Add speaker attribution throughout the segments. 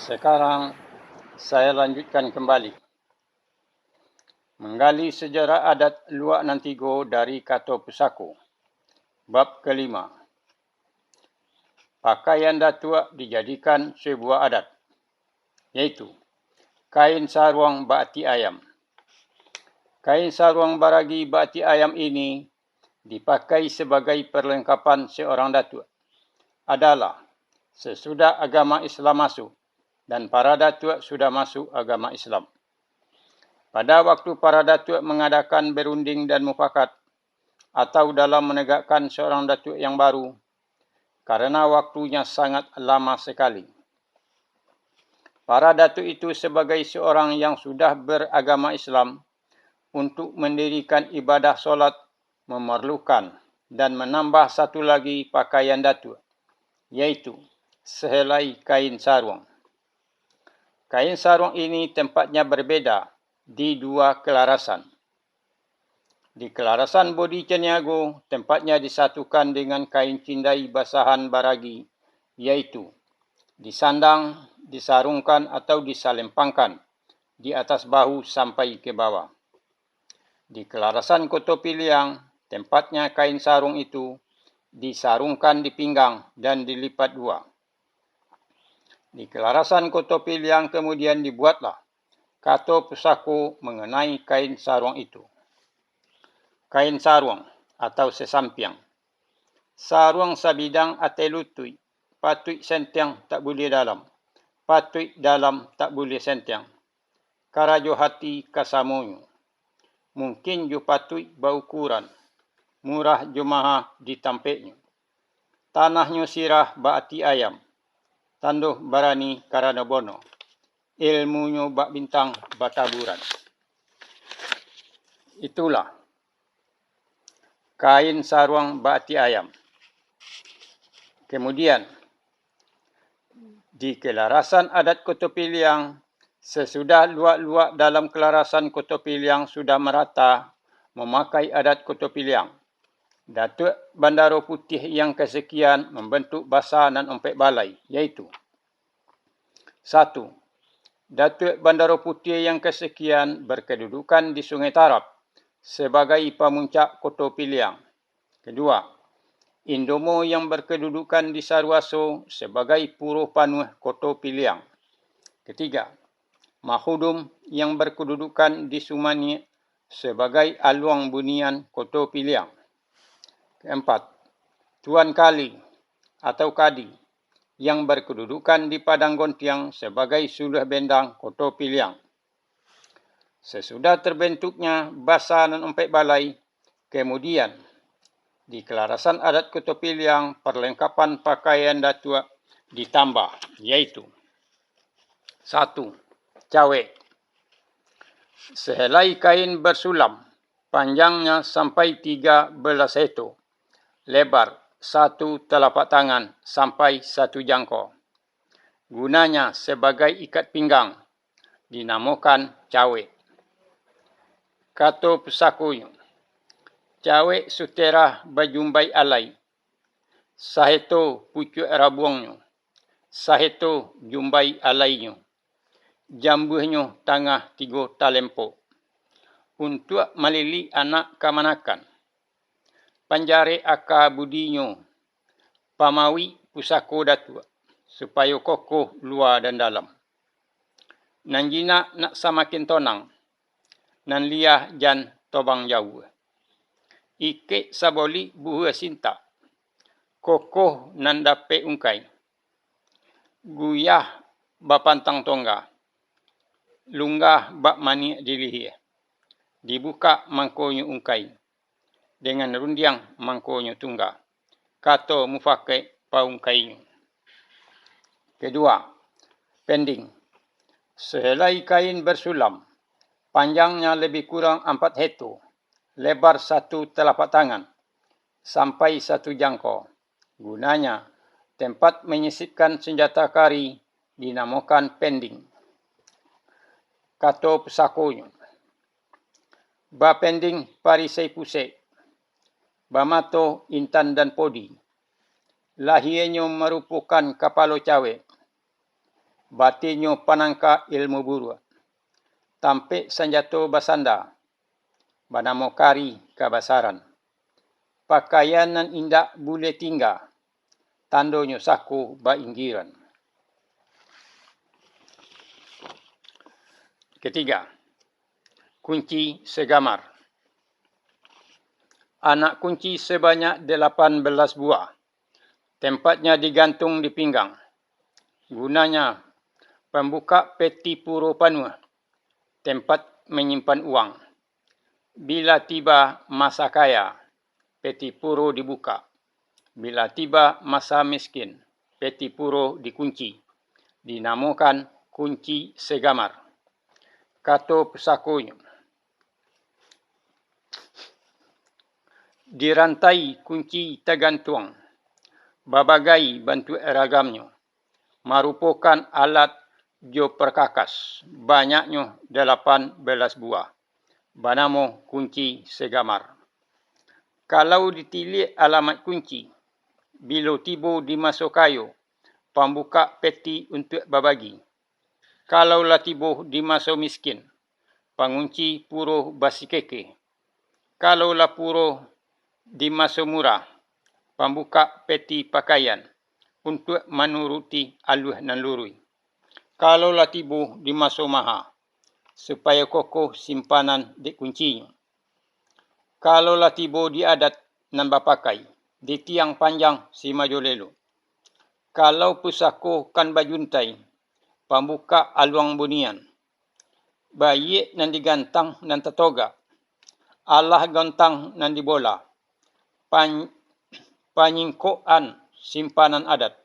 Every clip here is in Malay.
Speaker 1: Sekarang saya lanjutkan kembali. Menggali sejarah adat Luak Nantigo dari Kato Pusako. Bab kelima. Pakaian Datuk dijadikan sebuah adat, iaitu kain saruang bati ayam. Kain saruang baragi bati ayam ini dipakai sebagai perlengkapan seorang datuk. Adalah sesudah agama Islam masuk dan para datuk sudah masuk agama Islam. Pada waktu para datuk mengadakan berunding dan mufakat atau dalam menegakkan seorang datuk yang baru, karena waktunya sangat lama sekali. Para datuk itu sebagai seorang yang sudah beragama Islam, untuk mendirikan ibadah solat memerlukan dan menambah satu lagi pakaian datuk, iaitu sehelai kain saruang. Kain saruang ini tempatnya berbeda di dua kelarasan. Di kelarasan Bodi Ceniago, tempatnya disatukan dengan kain cindai basahan baragi, iaitu disandang, disarungkan atau disalempangkan di atas bahu sampai ke bawah. Di kelarasan Koto Piliang, tempatnya kain sarung itu disarungkan di pinggang dan dilipat dua. Di kelarasan Koto Piliang kemudian dibuatlah Kato Pusako mengenai kain sarung itu. Kain sarung atau sesampiang. Sarung sabidang ate lutui, patui sentiang tak boleh dalam. Patui dalam tak boleh sentiang. Karajo hati kasamonyo. Mungkin jo patui baukuran. Murah jo maha ditampeknya. Tanahnya sirah baati ayam. Tanduh barani karana bono. Ilmunyo bak bintang bataburan. Itulah kain saruang baati ayam. Kemudian, di kelarasan adat Koto Piliang, sesudah luak-luak dalam kelarasan Koto Piliang sudah merata memakai adat Koto Piliang, Datuk Bandaro Putih yang kesekian membentuk basa dan ompek balai, iaitu 1. Datuk Bandaro Putih yang kesekian berkedudukan di Sungai Tarap sebagai pemuncak Koto Piliang. Kedua, Indomo yang berkedudukan di Sarwaso sebagai Puro Panuh Koto Piliang. Ketiga, Mahudum yang berkedudukan di Sumani sebagai Aluang Bunian Koto Piliang. Keempat, Tuan Kali atau Kadi yang berkedudukan di Padang Gontiang sebagai Suluh Bendang Koto Piliang. Sesudah terbentuknya basa dan ompek balai, kemudian di kelarasan adat Koto Piliang perlengkapan pakaian datuk ditambah, iaitu 1. Cawek. Sehelai kain bersulam, panjangnya sampai 13 seto, lebar 1 telapak tangan sampai 1 jangkau. Gunanya sebagai ikat pinggang, dinamakan cawek. Kato Pusakoyo. Cawek sutera bajumbai alai. Saheto pucuk rabuangnya. Saheto jumbai alainya. Jambuhnya tangah 3 talempo. Untuk malili anak kamanakan. Panjare aka budinyo. Pamawi pusako datuk. Supaya kokoh luar dan dalam. Nanjina nak samakin tonang. Nan liah jan tobang jauh. Ike saboli buah sinta. Kokoh nan dape ungkai. Guyah bapantang tongga. Lunggah bak mani dilihir. Dibuka mangkonyo ungkai. Dengan rundiang mangkonyo tungga. Kato mufake paungkainyo. Kedua, pending. Sehelai kain bersulam. Panjangnya lebih kurang 4 heto. Lebar 1 telapak tangan. Sampai 1 jangkau. Gunanya, tempat menyisipkan senjata kari dinamakan pending. Kato Pusakonya. Ba pending parisai pusek. Bamato, intan dan podi. Lahirnya merupakan kapalo cawek. batinyo panangka ilmu buru. Tampe sanjato basanda, banamo kari kabasaran. Pakaian nan indak boleh tinggal, tandonyo saku bainggiran. Ketiga, kunci segamar. Anak kunci sebanyak 18 buah. Tempatnya digantung di pinggang. Gunanya pembuka peti puro penuh. Tempat menyimpan uang. Bila tiba masa kaya, peti puro dibuka. Bila tiba masa miskin, peti puro dikunci. Dinamakan kunci segamar. Kata pesakunya, dirantai kunci tergantung, berbagai bentuk ragamnya, merupakan alat jo perkakas, banyaknya 18 buah, bernama kunci segamar. Kalau ditilik alamat kunci, bila tiba di masa kaya, pembuka peti untuk berbagi. Kalaulah tiba di masa miskin, pengunci puro basi keke. Kalaulah puro di masa murah, pembuka peti pakaian untuk menuruti aluh nan lurui. Kalaulah tiba di masa mahal, supaya kokoh simpanan di kuncinya. Kalaulah tiba di adat nan berpakai, di tiang panjang si maju lelu. Kalau pusako kan bajuntai, pembuka aluang bunian. Bayi nan digantang nan tertoga. Allah gantang nan dibola. Panyingkoan simpanan adat.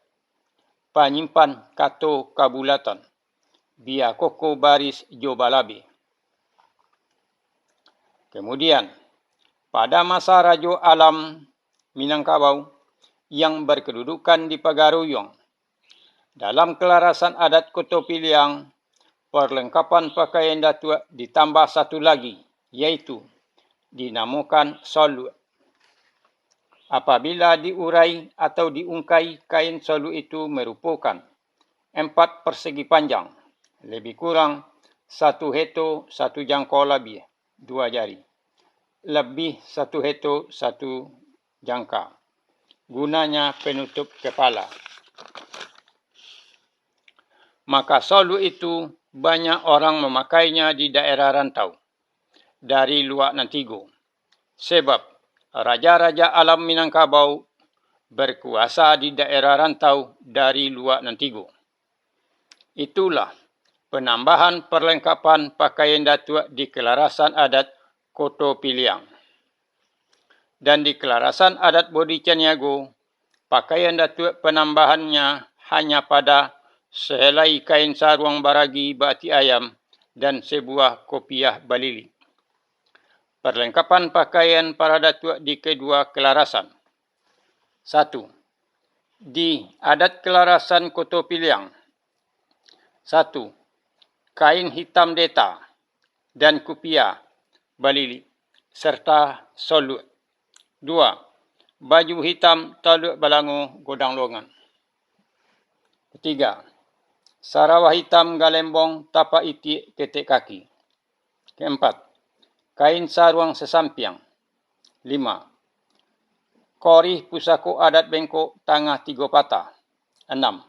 Speaker 1: Panyimpan kato kabulatan. Biar koko baris jo balabi. Kemudian, pada masa Raja Alam Minangkabau yang berkedudukan di Pagaruyung, dalam kelarasan adat Kota Piliang, perlengkapan pakaian Datuk ditambah satu lagi, iaitu dinamakan solut. Apabila diurai atau diungkai, kain solut itu merupakan 4 persegi panjang, lebih kurang 1 hektar 1 jangkau lebih, 2 jari. Lebih 1 hektar 1 jangka. Gunanya penutup kepala. Maka solut itu banyak orang memakainya di daerah rantau dari luar Nantigo. Sebab raja-raja alam Minangkabau berkuasa di daerah rantau dari luar Nantigo. Itulah penambahan perlengkapan pakaian Datuk di kelarasan adat Kota Piliang. Dan di kelarasan adat Bodi Caniago, pakaian Datuk penambahannya hanya pada sehelai kain saruang baragi bati ayam dan sebuah kopiah balili. Perlengkapan pakaian para Datuk di kedua kelarasan. 1. Di adat kelarasan Kota Piliang. 1. Kain hitam deta dan kopiah balili serta solut. 2. Baju hitam taluk balangu godang longan. 3. Sarawak hitam galembong tapak itik ketek kaki. 4. Kain saruang sesampiang. 5. Korih pusako adat bengkok tangah 3 patah. 6.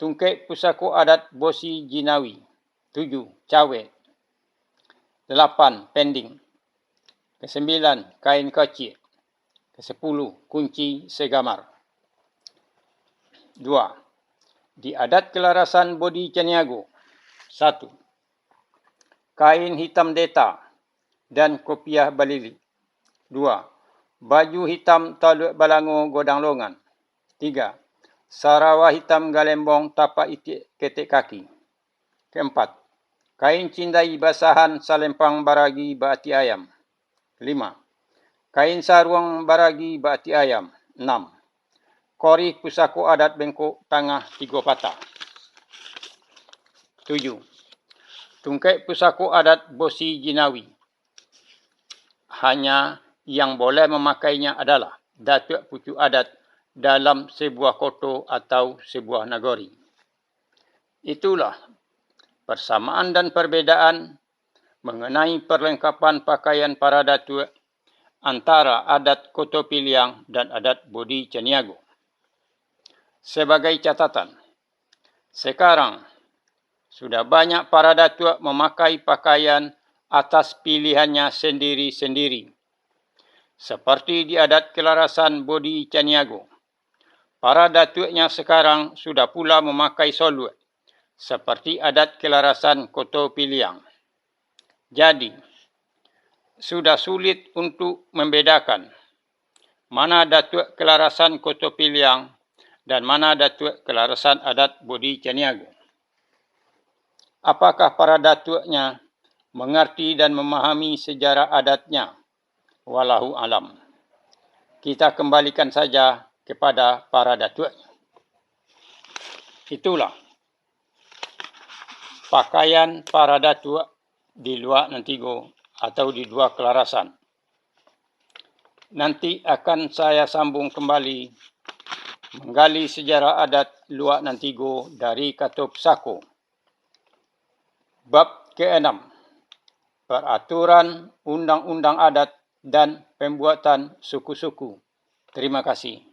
Speaker 1: Tungkek pusako adat bosi jinawi. 7. Cawek. 8. Pending. 9. Kain kecil. 10. Kunci segamar. 2. Di adat kelarasan Bodi Caniago. 1. Kain hitam deta dan kopiah balili. 2. Baju hitam taluk balangu godang longan. 3. Sarawak hitam galembong tapak itik ketek kaki. 4. Kain cindai basahan salempang baragi bati ayam. 5. Kain saruang baragi bati ayam. 6. Korih pusako adat bengkok tangah 3 patah. 7. Tungkek pusako adat bosi jinawi. Hanya yang boleh memakainya adalah Datuk pucuk adat dalam sebuah kota atau sebuah negeri. Itulah persamaan dan perbedaan mengenai perlengkapan pakaian para datuk antara adat Koto Piliang dan adat Bodi Caniago. Sebagai catatan, sekarang sudah banyak para datuk memakai pakaian atas pilihannya sendiri-sendiri. Seperti di adat kelarasan Bodi Caniago, para datuknya sekarang sudah pula memakai solut, seperti adat kelarasan Koto Piliang. Jadi, sudah sulit untuk membedakan mana datuk kelarasan Koto Piliang dan mana datuk kelarasan adat Bodi Caniago. Apakah para datuknya mengerti dan memahami sejarah adatnya? Wallahu alam. Kita kembalikan saja kepada para datuknya. Itulah pakaian para datuk di luar Nantigo atau di dua kelarasan. Nanti akan saya sambung kembali menggali sejarah adat luar Nantigo dari Katup Sako. Bab ke-6, Peraturan Undang-Undang Adat dan Pembuatan Suku-Suku. Terima kasih.